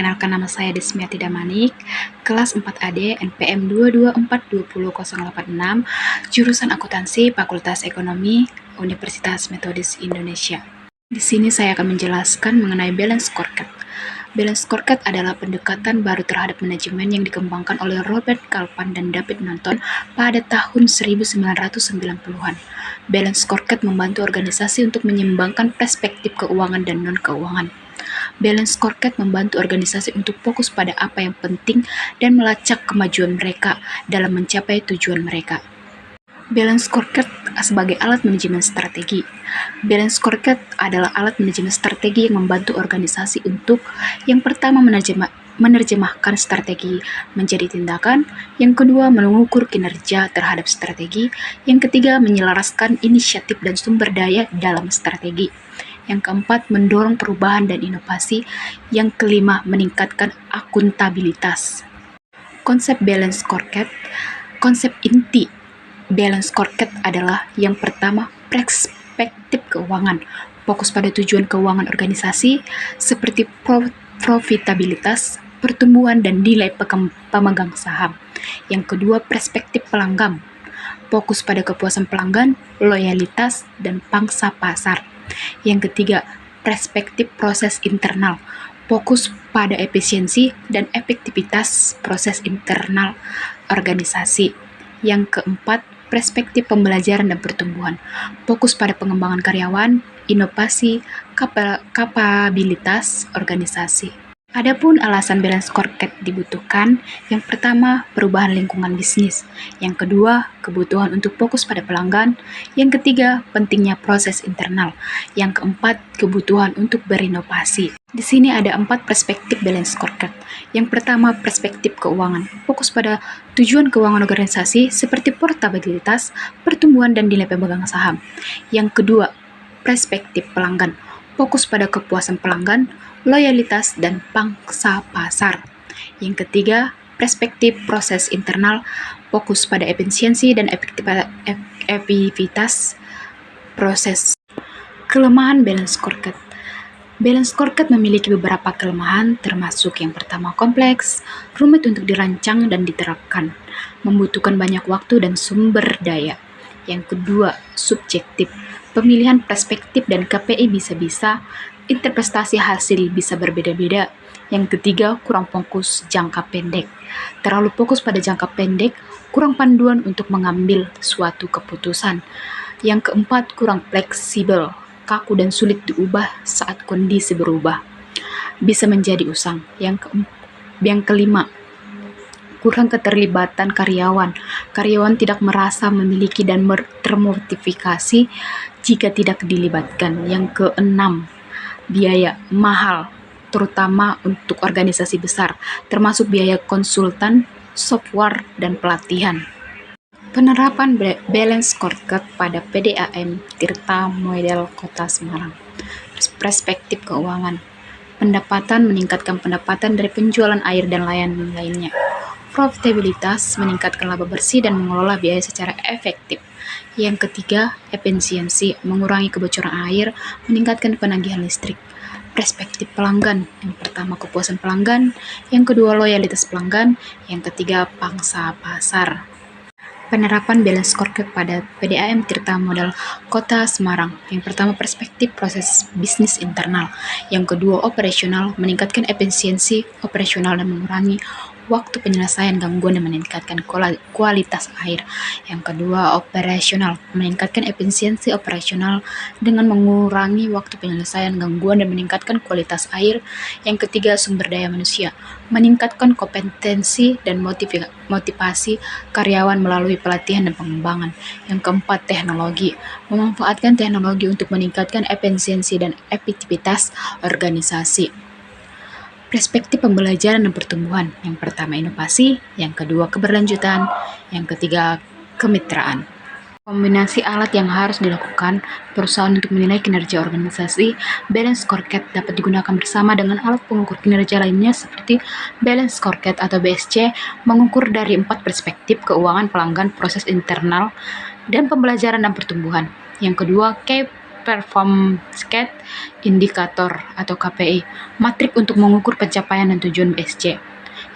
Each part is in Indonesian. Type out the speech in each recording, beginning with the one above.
Perkenalkan, nama saya Desmiati Damanik, kelas 4AD, NPM 224208086, jurusan Akuntansi, Fakultas Ekonomi, Universitas Metodis Indonesia. Di sini saya akan menjelaskan mengenai balance scorecard. Balance scorecard adalah pendekatan baru terhadap manajemen yang dikembangkan oleh Robert Kalpan dan David Norton pada tahun 1990-an. Balance scorecard membantu organisasi untuk menyeimbangkan perspektif keuangan dan non-keuangan. Balance scorecard membantu organisasi untuk fokus pada apa yang penting dan melacak kemajuan mereka dalam mencapai tujuan mereka. Balance scorecard sebagai alat manajemen strategi. Balance scorecard adalah alat manajemen strategi yang membantu organisasi untuk yang pertama menerjemahkan strategi menjadi tindakan, yang kedua mengukur kinerja terhadap strategi, yang ketiga menyelaraskan inisiatif dan sumber daya dalam strategi, yang keempat mendorong perubahan dan inovasi, yang kelima meningkatkan akuntabilitas. Konsep balance scorecard, konsep inti balance scorecard adalah yang pertama perspektif keuangan, fokus pada tujuan keuangan organisasi seperti profitabilitas, pertumbuhan dan nilai pemegang saham. Yang kedua perspektif pelanggan, fokus pada kepuasan pelanggan, loyalitas dan pangsa pasar. Yang ketiga perspektif proses internal, fokus pada efisiensi dan efektivitas proses internal organisasi. Yang keempat perspektif pembelajaran dan pertumbuhan, fokus pada pengembangan karyawan, inovasi, kapabilitas organisasi. Adapun alasan balance scorecard dibutuhkan, yang pertama perubahan lingkungan bisnis, yang kedua kebutuhan untuk fokus pada pelanggan, yang ketiga pentingnya proses internal, yang keempat kebutuhan untuk berinovasi. Di sini ada 4 perspektif balance scorecard. Yang pertama perspektif keuangan, fokus pada tujuan keuangan organisasi seperti portabilitas, pertumbuhan dan nilai pemegang saham. Yang kedua perspektif pelanggan, fokus pada kepuasan pelanggan, loyalitas dan pangsa pasar. Yang ketiga perspektif proses internal, fokus pada efisiensi dan efektivitas proses. Kelemahan balance scorecard. Balance scorecard memiliki beberapa kelemahan, termasuk yang pertama kompleks, rumit untuk dirancang dan diterapkan, membutuhkan banyak waktu dan sumber daya. Yang kedua, subjektif. Pemilihan perspektif dan KPI bisa-bisa, interpretasi hasil bisa berbeda-beda. Yang ketiga, kurang fokus jangka pendek. Terlalu fokus pada jangka pendek, kurang panduan untuk mengambil suatu keputusan. Yang keempat, kurang fleksibel, kaku dan sulit diubah saat kondisi berubah, bisa menjadi usang. Yang kelima, kurang keterlibatan karyawan. Karyawan tidak merasa memiliki dan termotivasi jika tidak dilibatkan. Yang keenam, biaya mahal, terutama untuk organisasi besar, termasuk biaya konsultan, software, dan pelatihan. Penerapan balance scorecard pada PDAM Tirta Model Kota Semarang. Perspektif keuangan, pendapatan meningkatkan pendapatan dari penjualan air dan layanan lainnya. Profitabilitas meningkatkan laba bersih dan mengelola biaya secara efektif. Yang ketiga, efisiensi, mengurangi kebocoran air, meningkatkan penagihan listrik. Perspektif pelanggan, yang pertama kepuasan pelanggan, yang kedua loyalitas pelanggan, yang ketiga pangsa pasar. Penerapan balance scorecard pada PDAM Tirta Model Kota Semarang. Yang pertama perspektif proses bisnis internal, yang kedua operasional, meningkatkan efisiensi operasional dan mengurangi waktu penyelesaian gangguan dan meningkatkan kualitas air. Yang kedua operasional, meningkatkan efisiensi operasional dengan mengurangi waktu penyelesaian gangguan dan meningkatkan kualitas air. Yang ketiga sumber daya manusia, meningkatkan kompetensi dan motivasi karyawan melalui pelatihan dan pengembangan. Yang keempat teknologi, memanfaatkan teknologi untuk meningkatkan efisiensi dan efektivitas organisasi. Perspektif pembelajaran dan pertumbuhan, yang pertama inovasi, yang kedua keberlanjutan, yang ketiga kemitraan. Kombinasi alat yang harus dilakukan perusahaan untuk menilai kinerja organisasi. Balance scorecard dapat digunakan bersama dengan alat pengukur kinerja lainnya seperti balance scorecard atau BSC, mengukur dari 4 perspektif keuangan pelanggan, proses internal, dan pembelajaran dan pertumbuhan. Yang kedua Performance Indicator atau KPI, matrik untuk mengukur pencapaian dan tujuan BSC.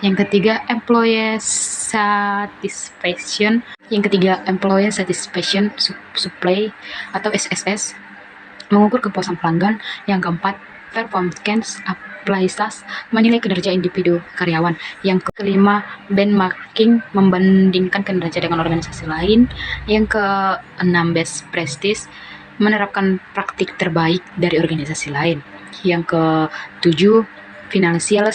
Yang ketiga, Employee Satisfaction. Supply atau SSS, mengukur kepuasan pelanggan. Yang keempat, Performance Appraisal, menilai kinerja individu karyawan. Yang kelima, benchmarking, membandingkan kinerja dengan organisasi lain. Yang keenam, best practice, menerapkan praktik terbaik dari organisasi lain. Yang ketujuh, financial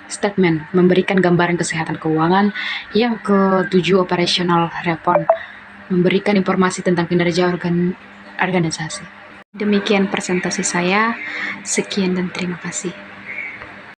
statement, memberikan gambaran kesehatan keuangan. Yang ketujuh, operational report, memberikan informasi tentang kinerja organisasi. Demikian presentasi saya. Sekian dan terima kasih.